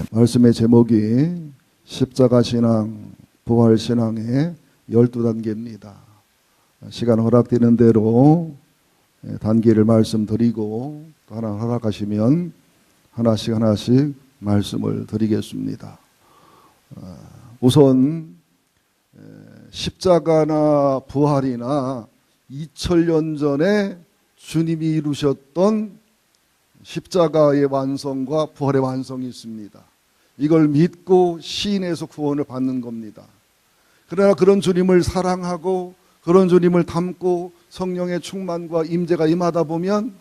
말씀의 제목이 십자가 신앙, 부활 신앙의 12단계입니다. 시간 허락되는 대로 단계를 말씀드리고 또 하나 허락하시면 하나씩 말씀을 드리겠습니다. 우선 십자가나 부활이나 2000년 전에 주님이 이루셨던 십자가의 완성과 부활의 완성이 있습니다. 이걸 믿고 시인에서 구원을 받는 겁니다. 그러나 그런 주님을 사랑하고 그런 주님을 닮고 성령의 충만과 임재가 임하다 보면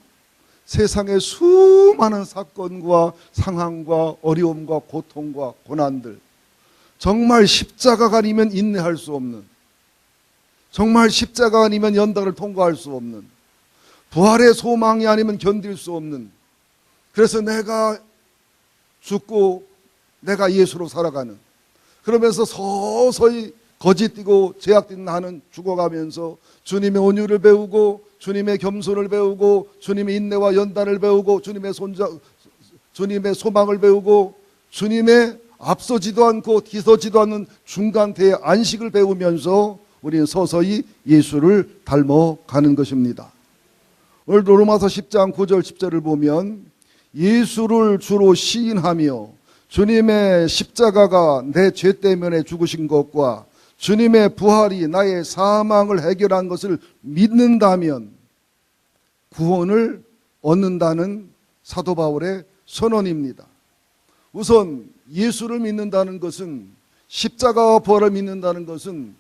세상의 수많은 사건과 상황과 어려움과 고통과 고난들, 정말 십자가가 아니면 인내할 수 없는, 정말 십자가가 아니면 연단을 통과할 수 없는, 부활의 소망이 아니면 견딜 수 없는, 그래서 내가 죽고 내가 예수로 살아가는, 그러면서 서서히 거짓되고 제약된 나는 죽어가면서 주님의 온유를 배우고 주님의 겸손을 배우고 주님의 인내와 연단을 배우고 주님의 소망을 배우고 주님의 앞서지도 않고 뒤서지도 않는 중간태의 안식을 배우면서 우리는 서서히 예수를 닮아가는 것입니다. 오늘도 로마서 10장 9절 10절을 보면 예수를 주로 시인하며 주님의 십자가가 내 죄 때문에 죽으신 것과 주님의 부활이 나의 사망을 해결한 것을 믿는다면 구원을 얻는다는 사도 바울의 선언입니다. 우선 예수를 믿는다는 것은, 십자가와 부활을 믿는다는 것은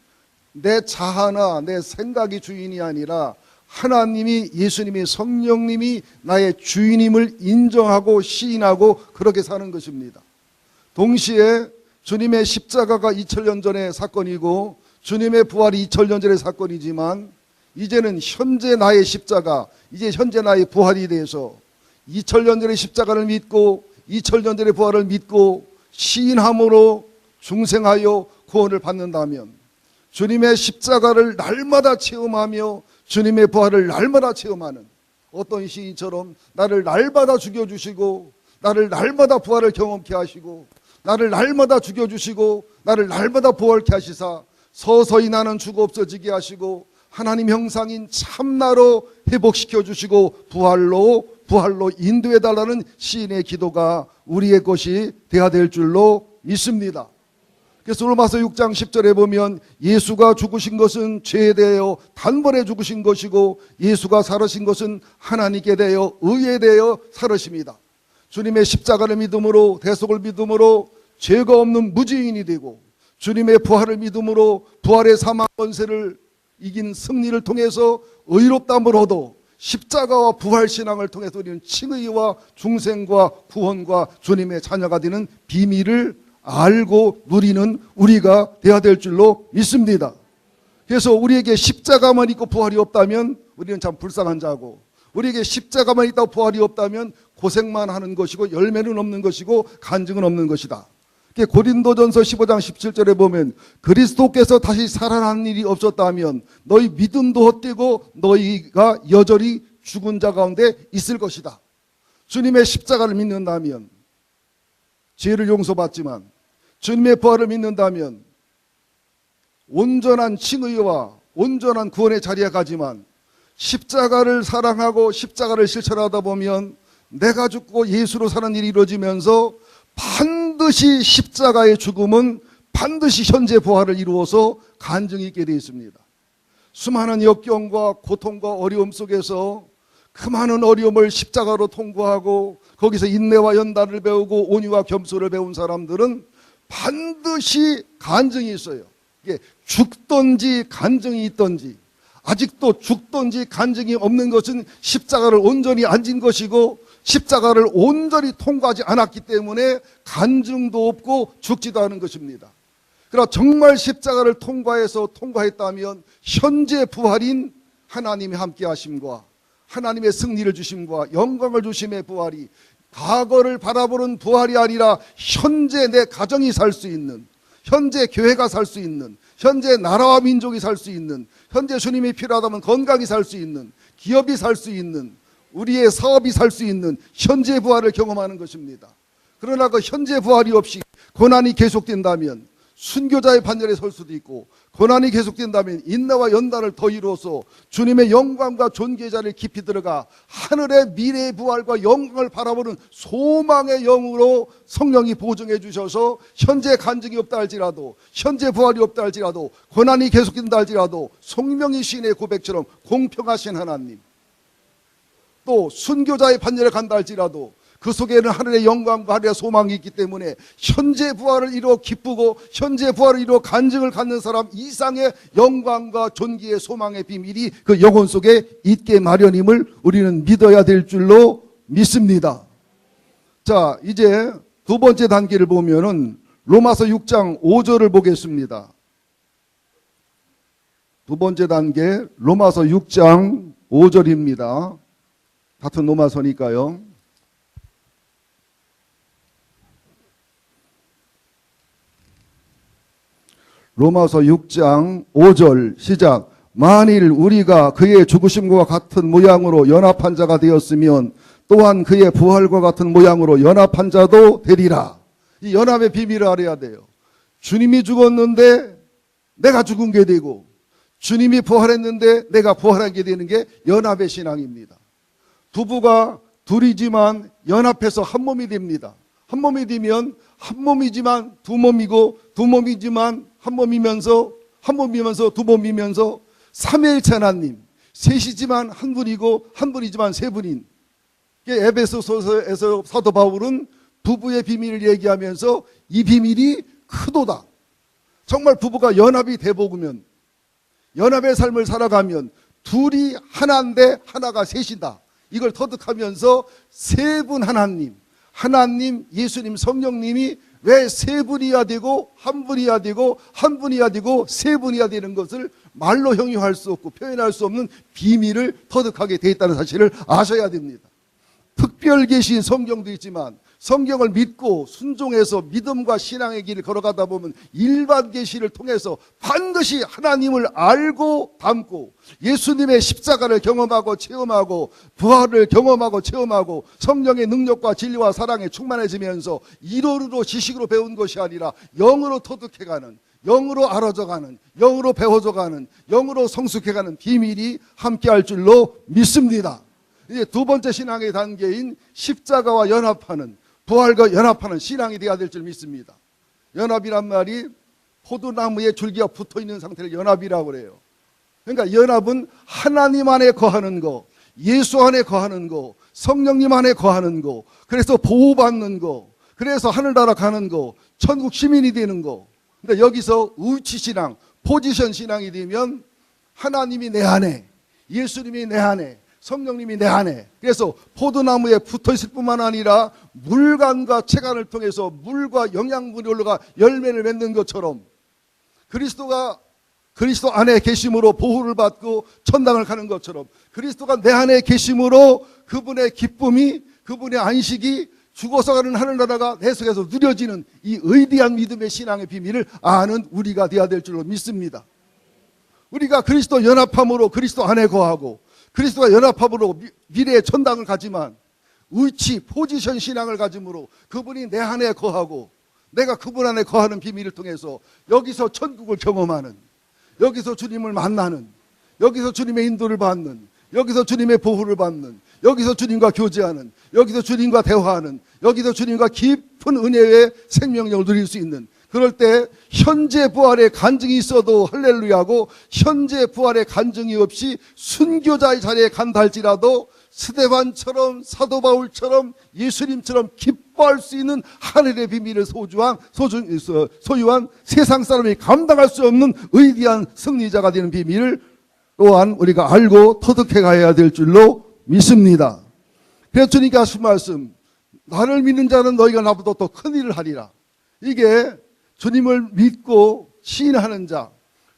내 자아나 내 생각이 주인이 아니라 하나님이, 예수님이, 성령님이 나의 주인임을 인정하고 시인하고 그렇게 사는 것입니다. 동시에 주님의 십자가가 2000년 전의 사건이고 주님의 부활이 2000년 전의 사건이지만 이제는 현재 나의 십자가, 이제 현재 나의 부활이 돼서 2000년 전의 십자가를 믿고 2000년 전의 부활을 믿고 시인함으로 중생하여 구원을 받는다면 주님의 십자가를 날마다 체험하며 주님의 부활을 날마다 체험하는, 어떤 시인처럼 나를 날마다 죽여주시고 나를 날마다 부활을 경험케 하시고 나를 날마다 죽여주시고 나를 날마다 부활케 하시사 서서히 나는 죽어 없어지게 하시고 하나님 형상인 참나로 회복시켜 주시고 부활로 인도해달라는 시인의 기도가 우리의 것이 되어야 될 줄로 믿습니다. 그래서 로마서 6장 10절에 보면 예수가 죽으신 것은 죄에 대하여 단번에 죽으신 것이고 예수가 살으신 것은 하나님께 대하여 의에 대하여 살으십니다. 주님의 십자가를 믿음으로, 대속을 믿음으로 죄가 없는 무죄인이 되고 주님의 부활을 믿음으로 부활의 사망 권세를 이긴 승리를 통해서 의롭다함을 얻어 십자가와 부활 신앙을 통해서 우리는 칭의와 중생과 구원과 주님의 자녀가 되는 비밀을 알고 누리는 우리가 되어야 될 줄로 믿습니다. 그래서 우리에게 십자가만 있고 부활이 없다면 우리는 참 불쌍한 자고, 우리에게 십자가만 있다고 부활이 없다면 고생만 하는 것이고 열매는 없는 것이고 간증은 없는 것이다. 고린도전서 15장 17절에 보면 그리스도께서 다시 살아난 일이 없었다면 너희 믿음도 헛되고 너희가 여전히 죽은 자 가운데 있을 것이다. 주님의 십자가를 믿는다면 죄를 용서받지만 주님의 부활을 믿는다면 온전한 칭의와 온전한 구원의 자리에 가지만 십자가를 사랑하고 십자가를 실천하다 보면 내가 죽고 예수로 사는 일이 이루어지면서 반드시 십자가의 죽음은 반드시 현재 부활을 이루어서 간증이 있게 되어 있습니다. 수많은 역경과 고통과 어려움 속에서 그 많은 어려움을 십자가로 통과하고 거기서 인내와 연단을 배우고 온유와 겸손을 배운 사람들은 반드시 간증이 있어요. 이게 죽든지 간증이 있든지, 아직도 죽든지 간증이 없는 것은 십자가를 온전히 안 진 것이고 십자가를 온전히 통과하지 않았기 때문에 간증도 없고 죽지도 않은 것입니다. 그러나 정말 십자가를 통과했다면 현재 부활인 하나님의 함께 하심과 하나님의 승리를 주심과 영광을 주심의 부활이, 과거를 바라보는 부활이 아니라 현재 내 가정이 살 수 있는, 현재 교회가 살 수 있는, 현재 나라와 민족이 살 수 있는, 현재 주님이 필요하다면 건강히 살 수 있는, 기업이 살 수 있는, 우리의 사업이 살 수 있는 현재 부활을 경험하는 것입니다. 그러나 그 현재 부활이 없이 고난이 계속된다면 순교자의 반열에 설 수도 있고, 고난이 계속된다면 인내와 연단을 더 이루어서 주님의 영광과 존귀의 자리에 깊이 들어가 하늘의 미래의 부활과 영광을 바라보는 소망의 영으로 성령이 보증해 주셔서 현재 간증이 없다 할지라도, 현재 부활이 없다 할지라도, 고난이 계속된다 할지라도 송명희 시인의 고백처럼 공평하신 하나님, 또 순교자의 반열에 간다 할지라도 그 속에는 하늘의 영광과 하늘의 소망이 있기 때문에 현재 부활을 이루어 기쁘고 현재 부활을 이루어 간증을 갖는 사람 이상의 영광과 존귀의 소망의 비밀이 그 영혼 속에 있게 마련임을 우리는 믿어야 될 줄로 믿습니다. 자, 이제 두 번째 단계를 보면은 로마서 6장 5절을 보겠습니다. 두 번째 단계 로마서 6장 5절입니다. 같은 로마서니까요. 로마서 6장 5절 시작. 만일 우리가 그의 죽으심과 같은 모양으로 연합한 자가 되었으면 또한 그의 부활과 같은 모양으로 연합한 자도 되리라. 이 연합의 비밀을 알아야 돼요. 주님이 죽었는데 내가 죽은 게 되고, 주님이 부활했는데 내가 부활하게 되는 게 연합의 신앙입니다. 부부가 둘이지만 연합해서 한 몸이 됩니다. 한 몸이 되면 한 몸이지만 두 몸이고, 두 몸이지만 한 몸이면서, 한 몸이면서 두 몸이면서 삼위일체 하나님, 셋이지만 한 분이고 한 분이지만 세 분인, 에베소서에서 사도 바울은 부부의 비밀을 얘기하면서 이 비밀이 크도다. 정말 부부가 연합이 돼보면, 연합의 삶을 살아가면 둘이 하나인데 하나가 셋이다. 이걸 터득하면서 세 분 하나님, 하나님, 예수님, 성령님이 왜 세 분이야 되고 한 분이야 되고 한 분이야 되고 세 분이야 되는 것을 말로 형용할 수 없고 표현할 수 없는 비밀을 터득하게 돼 있다는 사실을 아셔야 됩니다. 특별 계신 성경도 있지만 성경을 믿고 순종해서 믿음과 신앙의 길을 걸어가다 보면 일반 계시를 통해서 반드시 하나님을 알고 담고 예수님의 십자가를 경험하고 체험하고 부활을 경험하고 체험하고 성령의 능력과 진리와 사랑에 충만해지면서 이론으로 지식으로 배운 것이 아니라 영으로 터득해가는, 영으로 알아져가는, 영으로 배워져가는, 영으로 성숙해가는 비밀이 함께할 줄로 믿습니다. 이제 두 번째 신앙의 단계인 십자가와 연합하는, 부활과 연합하는 신앙이 되어야 될 줄 믿습니다. 연합이란 말이 포도나무에 줄기가 붙어있는 상태를 연합이라고 그래요. 그러니까 연합은 하나님 안에 거하는 거, 예수 안에 거하는 거, 성령님 안에 거하는 거, 그래서 보호받는 거, 그래서 하늘나라 가는 거, 천국 시민이 되는 거. 근데 여기서 의치신앙, 포지션 신앙이 되면 하나님이 내 안에, 예수님이 내 안에, 성령님이 내 안에, 그래서 포도나무에 붙어있을 뿐만 아니라 물간과 체간을 통해서 물과 영양분이 올라가 열매를 맺는 것처럼 그리스도 안에 계심으로 보호를 받고 천당을 가는 것처럼 그리스도가 내 안에 계심으로 그분의 기쁨이, 그분의 안식이, 죽어서 가는 하늘나라가 내 속에서 누려지는 이 의대한 믿음의 신앙의 비밀을 아는 우리가 되어야 될 줄로 믿습니다. 우리가 그리스도 연합함으로 그리스도 안에 거하고 그리스도가 연합함으로 미래의 천당을 가지만 위치, 포지션 신앙을 가짐으로 그분이 내 안에 거하고 내가 그분 안에 거하는 비밀을 통해서 여기서 천국을 경험하는, 여기서 주님을 만나는, 여기서 주님의 인도를 받는, 여기서 주님의 보호를 받는, 여기서 주님과 교제하는, 여기서 주님과 대화하는, 여기서 주님과 깊은 은혜의 생명력을 누릴 수 있는, 그럴 때 현재 부활의 간증이 있어도 할렐루야고 현재 부활의 간증이 없이 순교자의 자리에 간다 할지라도 스데반처럼 사도 바울처럼 예수님처럼 기뻐할 수 있는 하늘의 비밀을 소유한 세상 사람이 감당할 수 없는 위대한 승리자가 되는 비밀을 또한 우리가 알고 터득해 가야 될 줄로 믿습니다. 그래서 주님께 하신 말씀, 나를 믿는 자는 너희가 나보다 더 큰 일을 하리라. 이게 주님을 믿고 시인하는 자,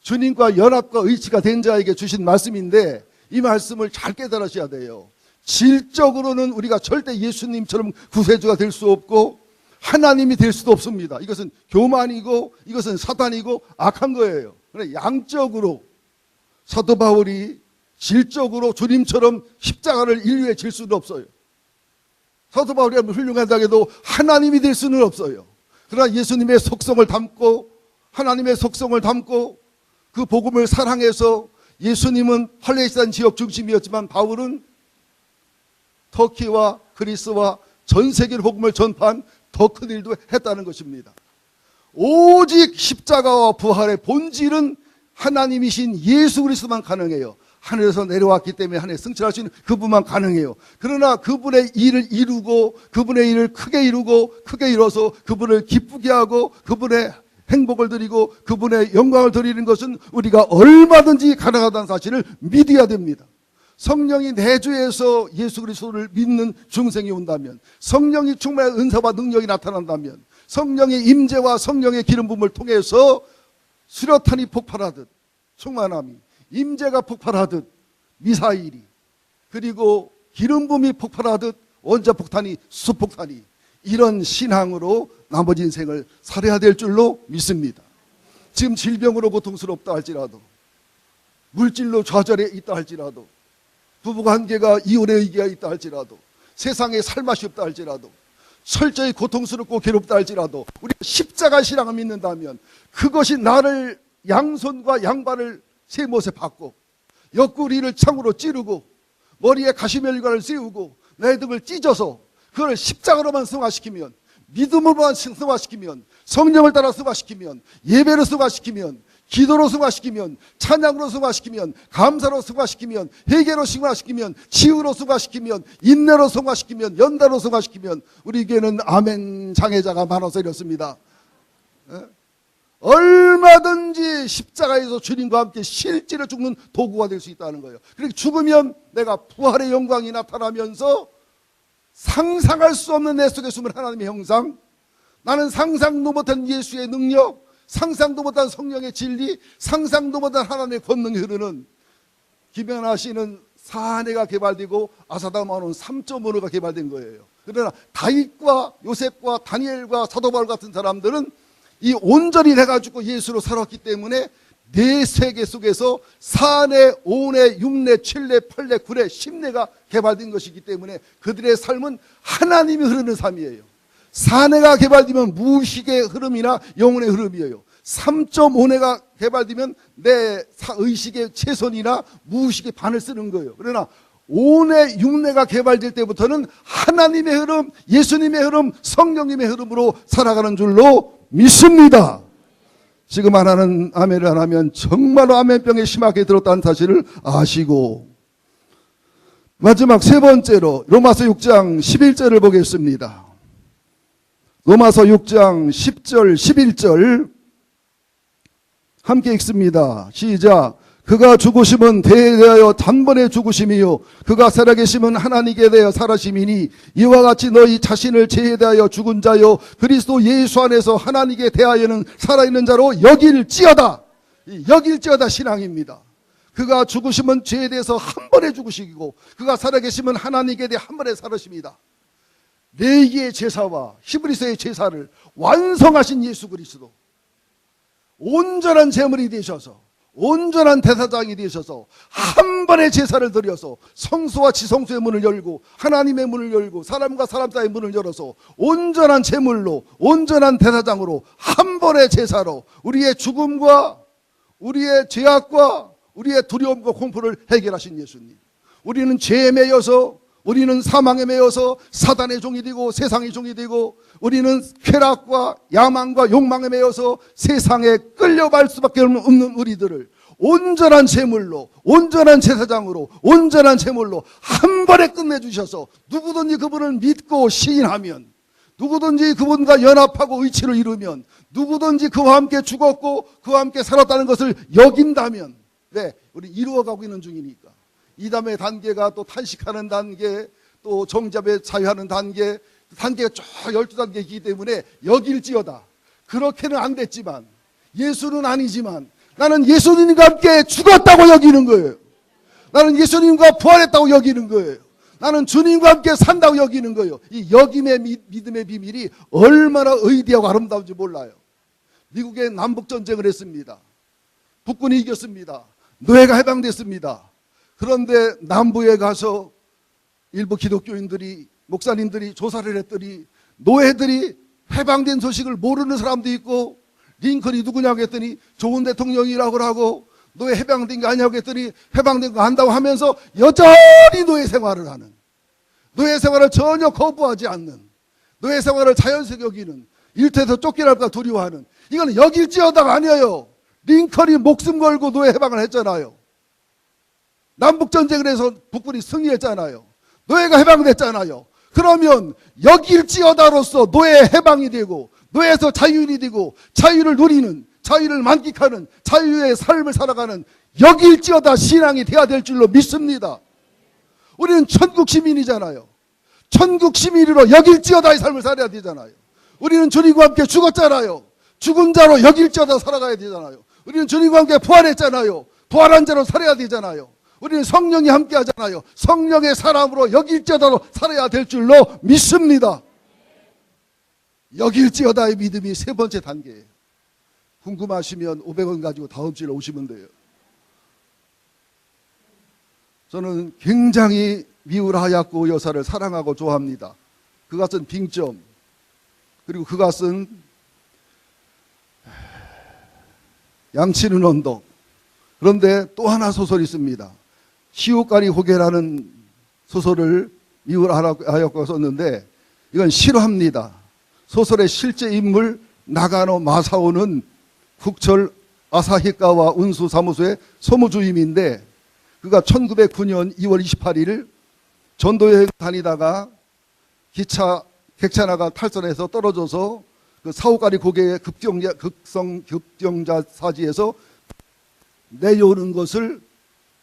주님과 연합과 의치가 된 자에게 주신 말씀인데 이 말씀을 잘 깨달으셔야 돼요. 질적으로는 우리가 절대 예수님처럼 구세주가 될 수 없고 하나님이 될 수도 없습니다. 이것은 교만이고 이것은 사단이고 악한 거예요. 그러나 양적으로 사도 바울이 질적으로 주님처럼 십자가를 인류에 질 수는 없어요. 사도 바울이 훌륭하다고 해도 하나님이 될 수는 없어요. 그러나 예수님의 속성을 담고 하나님의 속성을 담고 그 복음을 사랑해서 예수님은 팔레스타인 지역 중심이었지만 바울은 터키와 그리스와 전 세계로 복음을 전파한 더 큰 일도 했다는 것입니다. 오직 십자가와 부활의 본질은 하나님이신 예수 그리스도만 가능해요. 하늘에서 내려왔기 때문에 하늘에 승천할 수 있는 그분만 가능해요. 그러나 그분의 일을 이루고 그분의 일을 크게 이루고 크게 이뤄서 그분을 기쁘게 하고 그분의 행복을 드리고 그분의 영광을 드리는 것은 우리가 얼마든지 가능하다는 사실을 믿어야 됩니다. 성령이 내주에서 예수 그리스도를 믿는 중생이 온다면, 성령이 충만한 은사와 능력이 나타난다면, 성령의 임재와 성령의 기름 부음을 통해서 수류탄이 폭발하듯 충만함이, 임재가 폭발하듯 미사일이, 그리고 기름 부음이 폭발하듯 원자폭탄이, 수폭탄이, 이런 신앙으로 나머지 인생을 살아야 될 줄로 믿습니다. 지금 질병으로 고통스럽다 할지라도, 물질로 좌절해 있다 할지라도, 부부관계가 이혼의 위기가 있다 할지라도, 세상에 살맛이 없다 할지라도, 철저히 고통스럽고 괴롭다 할지라도 우리가 십자가 신앙을 믿는다면 그것이 나를 양손과 양발을 세못에 박고 옆구리를 창으로 찌르고 머리에 가시멜관을 씌우고 내 등을 찢어서 그걸 십자가로만 승화시키면, 믿음으로만 승화시키면, 성령을 따라 승화시키면, 예배로 승화시키면, 기도로 승화시키면, 찬양으로 승화시키면, 감사로 승화시키면, 회개로 승화시키면, 치유로 승화시키면, 인내로 승화시키면, 연다로 승화시키면 우리 교회는 아멘 장애자가 많아서 이렇습니다. 얼마든지 십자가에서 주님과 함께 실제로 죽는 도구가 될 수 있다는 거예요. 그렇게 죽으면 내가 부활의 영광이 나타나면서 상상할 수 없는 내 속에 숨은 하나님의 형상, 나는 상상도 못한 예수의 능력, 상상도 못한 성령의 진리, 상상도 못한 하나님의 권능이 흐르는, 김연아 씨는 사내가 개발되고 아사다마는 3.5가 개발된 거예요. 그러나 다윗과 요셉과 다니엘과 사도 바울 같은 사람들은 이 온전히 돼가지고 예수로 살았기 때문에 내 세계 속에서 4내, 5내, 6내, 7내, 8내, 9내, 10내가 개발된 것이기 때문에 그들의 삶은 하나님이 흐르는 삶이에요. 4내가 개발되면 무의식의 흐름이나 영혼의 흐름이에요. 3.5내가 개발되면 내 의식의 최선이나 무의식의 반을 쓰는 거예요. 그러나 5내, 6내가 개발될 때부터는 하나님의 흐름, 예수님의 흐름, 성령님의 흐름으로 살아가는 줄로 믿습니다. 지금 하나는 아멘을 안 하면 정말로 아멘병에 심하게 들었다는 사실을 아시고, 마지막 세 번째로 로마서 6장 11절을 보겠습니다. 로마서 6장 10절 11절 함께 읽습니다. 시작. 그가 죽으심은 대에 대하여 단번에 죽으심이요 그가 살아계심은 하나님께 대하여 살아심이니 이와 같이 너희 자신을 죄에 대하여 죽은 자요 그리스도 예수 안에서 하나님께 대하여는 살아있는 자로 여길지어다. 여길지어다 신앙입니다. 그가 죽으심은 죄에 대해서 한 번에 죽으시고 그가 살아계심은 하나님께 대해 한 번에 살으십니다. 레위기의 제사와 히브리서의 제사를 완성하신 예수 그리스도, 온전한 제물이 되셔서 온전한 대사장이 되셔서 한 번의 제사를 드려서 성소와 지성소의 문을 열고 하나님의 문을 열고 사람과 사람 사이의 문을 열어서 온전한 제물로 온전한 대사장으로 한 번의 제사로 우리의 죽음과 우리의 죄악과 우리의 두려움과 공포를 해결하신 예수님. 우리는 죄에 매여서, 우리는 사망에 매여서 사단의 종이 되고 세상의 종이 되고, 우리는 쾌락과 야망과 욕망에 매여서 세상에 끌려갈 수밖에 없는 우리들을 온전한 제물로, 온전한 제사장으로, 온전한 제물로 한 번에 끝내주셔서 누구든지 그분을 믿고 시인하면, 누구든지 그분과 연합하고 의치를 이루면, 누구든지 그와 함께 죽었고 그와 함께 살았다는 것을 여긴다면, 네, 우리 이루어가고 있는 중이니까. 이 다음에 단계가 또 탄식하는 단계, 또 정잡에 자유하는 단계, 단계가 쭉 12단계이기 때문에 여길지어다. 그렇게는 안 됐지만, 예수는 아니지만 나는 예수님과 함께 죽었다고 여기는 거예요. 나는 예수님과 부활했다고 여기는 거예요. 나는 주님과 함께 산다고 여기는 거예요. 이 여김의 믿음의 비밀이 얼마나 의대하고 아름다운지 몰라요. 미국에 남북전쟁을 했습니다. 북군이 이겼습니다. 노예가 해방됐습니다. 그런데 남부에 가서 일부 기독교인들이 목사님들이 조사를 했더니 노예들이 해방된 소식을 모르는 사람도 있고, 링컨이 누구냐고 했더니 좋은 대통령이라고 하고, 노예 해방된 게 아니냐고 했더니 해방된 거 안다고 하면서 여전히 노예 생활을 하는, 노예 생활을 전혀 거부하지 않는, 노예 생활을 자연스럽게 여기는, 일터에서 쫓겨날까 두려워하는, 이거는 여길지어다가 아니에요. 링컨이 목숨 걸고 노예 해방을 했잖아요. 남북전쟁을 해서 북군이 승리했잖아요. 노예가 해방됐잖아요. 그러면 여길지어다로서 노예 해방이 되고, 노예에서 자유인이 되고, 자유를 누리는, 자유를 만끽하는, 자유의 삶을 살아가는 여길지어다 신앙이 돼야 될 줄로 믿습니다. 우리는 천국 시민이잖아요. 천국 시민으로 여길지어다의 삶을 살아야 되잖아요. 우리는 주님과 함께 죽었잖아요. 죽은 자로 여길지어다 살아가야 되잖아요. 우리는 주님과 함께 부활했잖아요. 부활한 자로 살아야 되잖아요. 우리는 성령이 함께 하잖아요. 성령의 사람으로 여길지어다로 살아야 될 줄로 믿습니다. 여길지어다의 믿음이 세 번째 단계예요. 궁금하시면 500원 가지고 다음 주에 오시면 돼요. 저는 굉장히 미우라 하야코 여사를 사랑하고 좋아합니다. 그것은 빙점, 그리고 그것은 양치는 언덕. 그런데 또 하나 소설이 있습니다. 시오카리 호게라는 소설을 미우라 하야코가 썼는데, 이건 실화입니다. 소설의 실제 인물 나가노 마사오는 국철 아사히카와 운수사무소의 소무주임인데, 그가 1909년 2월 28일 전도여행 다니다가 객차나가 탈선해서 떨어져서 그 사오카리 고개의 급경자 사지에서 내려오는 것을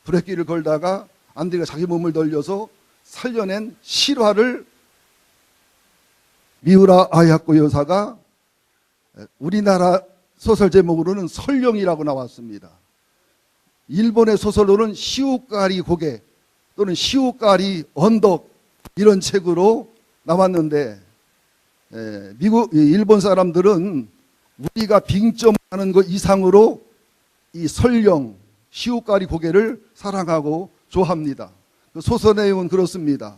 브레이크를 걸다가 안디가 자기 몸을 돌려서 살려낸 실화를 미우라 아야코 여사가 우리나라 소설 제목으로는 설령이라고 나왔습니다. 일본의 소설로는 시오카리 고개 또는 시오카리 언덕, 이런 책으로 나왔는데, 일본 사람들은 우리가 빙점하는 것 이상으로 이 설령, 시오카리 고개를 사랑하고 좋아합니다. 그 소설 내용은 그렇습니다.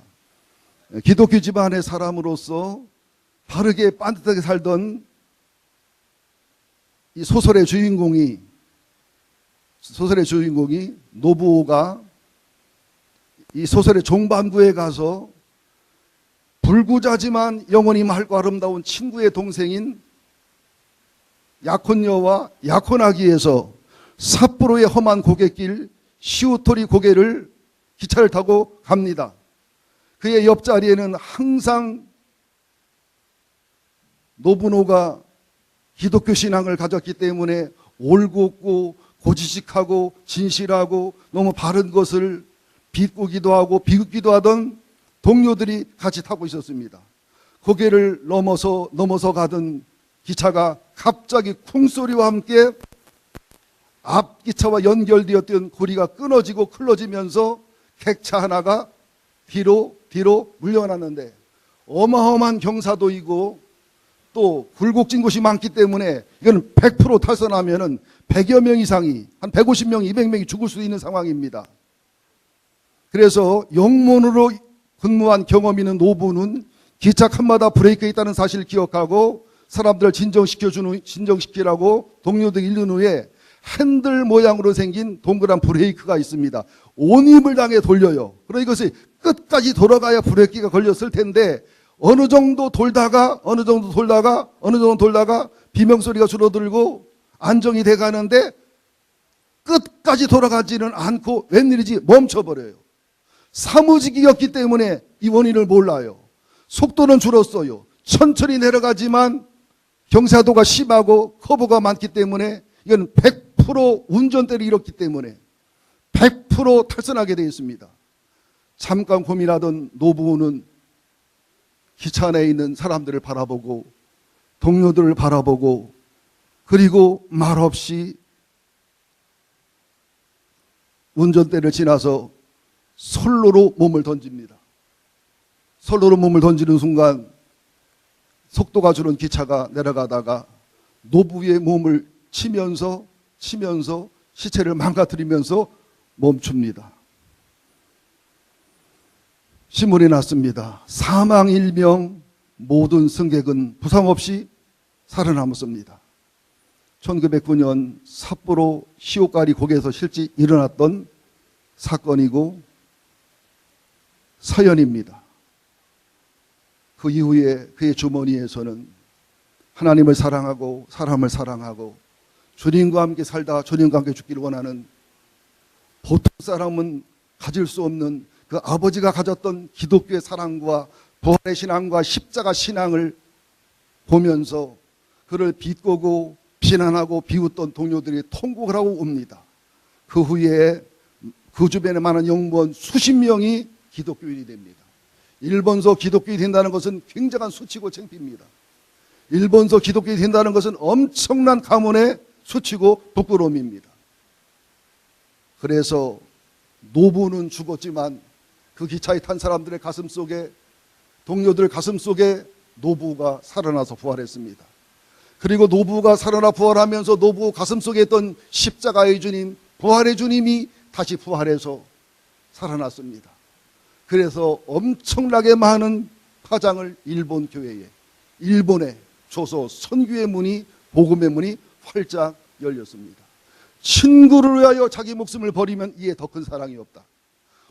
기독교 집안의 사람으로서 바르게 반듯하게 살던 이 소설의 주인공이 노부오가 이 소설의 종반부에 가서 불구자지만 영원히 맑고 아름다운 친구의 동생인 약혼녀와 약혼하기위해서 삿포로의 험한 고갯길 시우토리 고개를 기차를 타고 갑니다. 그의 옆자리에는 항상 노부노가 기독교 신앙을 가졌기 때문에 올곧고 고지식하고 진실하고 너무 바른 것을 비꼬기도 하고 비웃기도 하던 동료들이 같이 타고 있었습니다. 고개를 넘어서 가던 기차가 갑자기 쿵소리와 함께 앞 기차와 연결되었던 고리가 끊어지고 클러지면서 객차 하나가 뒤로 물러났는데, 어마어마한 경사도이고 또 굴곡진 곳이 많기 때문에 이건 100% 탈선하면은 100여 명 이상이, 한 150명, 200명이 죽을 수 있는 상황입니다. 그래서 영문으로 근무한 경험 있는 노부는 기차 칸마다 브레이크가 있다는 사실을 기억하고 사람들을 진정시키라고 동료들이 이른 후에 핸들 모양으로 생긴 동그란 브레이크가 있습니다. 온 힘을 당해 돌려요. 그러나 이것이 끝까지 돌아가야 브레이크가 걸렸을 텐데, 어느 정도 돌다가 비명소리가 줄어들고 안정이 돼 가는데 끝까지 돌아가지는 않고 웬일인지 멈춰버려요. 사무직이었기 때문에 이 원인을 몰라요. 속도는 줄었어요. 천천히 내려가지만 경사도가 심하고 커브가 많기 때문에 이건 100% 운전대를 잃었기 때문에 100% 탈선하게 되어 있습니다. 잠깐 고민하던 노부호는 기차 안에 있는 사람들을 바라보고 동료들을 바라보고 그리고 말없이 운전대를 지나서 선로로 몸을 던집니다. 선로로 몸을 던지는 순간 속도가 줄은 기차가 내려가다가 노부의 몸을 치면서 시체를 망가뜨리면서 멈춥니다. 신문이 났습니다. 사망 1명, 모든 승객은 부상 없이 살아남았습니다. 1909년 삿포로 시오카리 고개에서 실제 일어났던 사건이고 사연입니다. 그 이후에 그의 주머니에서는 하나님을 사랑하고 사람을 사랑하고 주님과 함께 살다 주님과 함께 죽기를 원하는 보통 사람은 가질 수 없는 그 아버지가 가졌던 기독교의 사랑과 부활의 신앙과 십자가 신앙을 보면서 그를 비꼬고 비난하고 비웃던 동료들이 통곡을 하고 옵니다. 그 후에 그 주변에 많은 영무원 수십 명이 기독교인이 됩니다. 일본서 기독교인이 된다는 것은 굉장한 수치고 창피입니다. 일본서 기독교인이 된다는 것은 엄청난 가문의 수치고 부끄러움입니다. 그래서 노부는 죽었지만 그 기차에 탄 사람들의 가슴 속에, 동료들 가슴 속에 노부가 살아나서 부활했습니다. 그리고 노부가 살아나 부활하면서 노부 가슴 속에 있던 십자가의 주님, 부활의 주님이 다시 부활해서 살아났습니다. 그래서 엄청나게 많은 파장을 일본 교회에, 일본에 줘서 선교의 문이, 복음의 문이 활짝 열렸습니다. 친구를 위하여 자기 목숨을 버리면 이에 더 큰 사랑이 없다.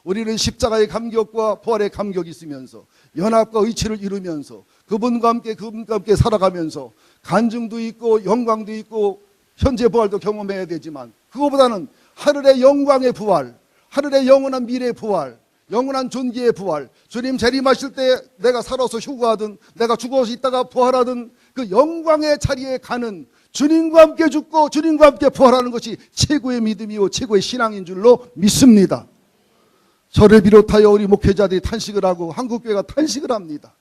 우리는 십자가의 감격과 부활의 감격이 있으면서 연합과 의치를 이루면서 그분과 함께 살아가면서 간증도 있고 영광도 있고 현재 부활도 경험해야 되지만 그거보다는 하늘의 영광의 부활, 하늘의 영원한 미래의 부활, 영원한 존귀의 부활, 주님 재림하실 때 내가 살아서 휴거하든 내가 죽어서 있다가 부활하든 그 영광의 자리에 가는 주님과 함께 죽고 주님과 함께 부활하는 것이 최고의 믿음이요 최고의 신앙인 줄로 믿습니다. 저를 비롯하여 우리 목회자들이 탄식을 하고 한국교회가 탄식을 합니다.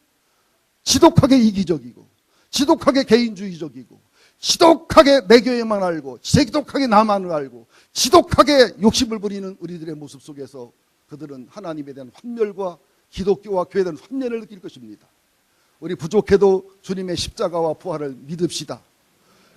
지독하게 이기적이고 지독하게 개인주의적이고 지독하게 내 교회만 알고 지독하게 나만을 알고 지독하게 욕심을 부리는 우리들의 모습 속에서 그들은 하나님에 대한 환멸과 기독교와 교회에 대한 환멸을 느낄 것입니다. 우리 부족해도 주님의 십자가와 부활을 믿읍시다.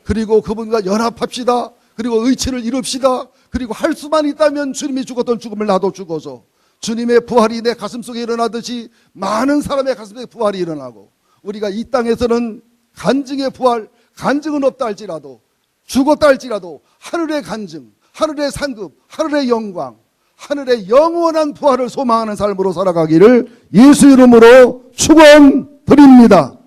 그리고 그분과 연합합시다. 그리고 의치를 이룹시다. 그리고 할 수만 있다면 주님이 죽었던 죽음을 나도 죽어서 주님의 부활이 내 가슴속에 일어나듯이 많은 사람의 가슴속에 부활이 일어나고 우리가 이 땅에서는 간증의 부활, 간증은 없다 할지라도 죽었다 할지라도 하늘의 간증, 하늘의 상급, 하늘의 영광, 하늘의 영원한 부활을 소망하는 삶으로 살아가기를 예수 이름으로 축원드립니다.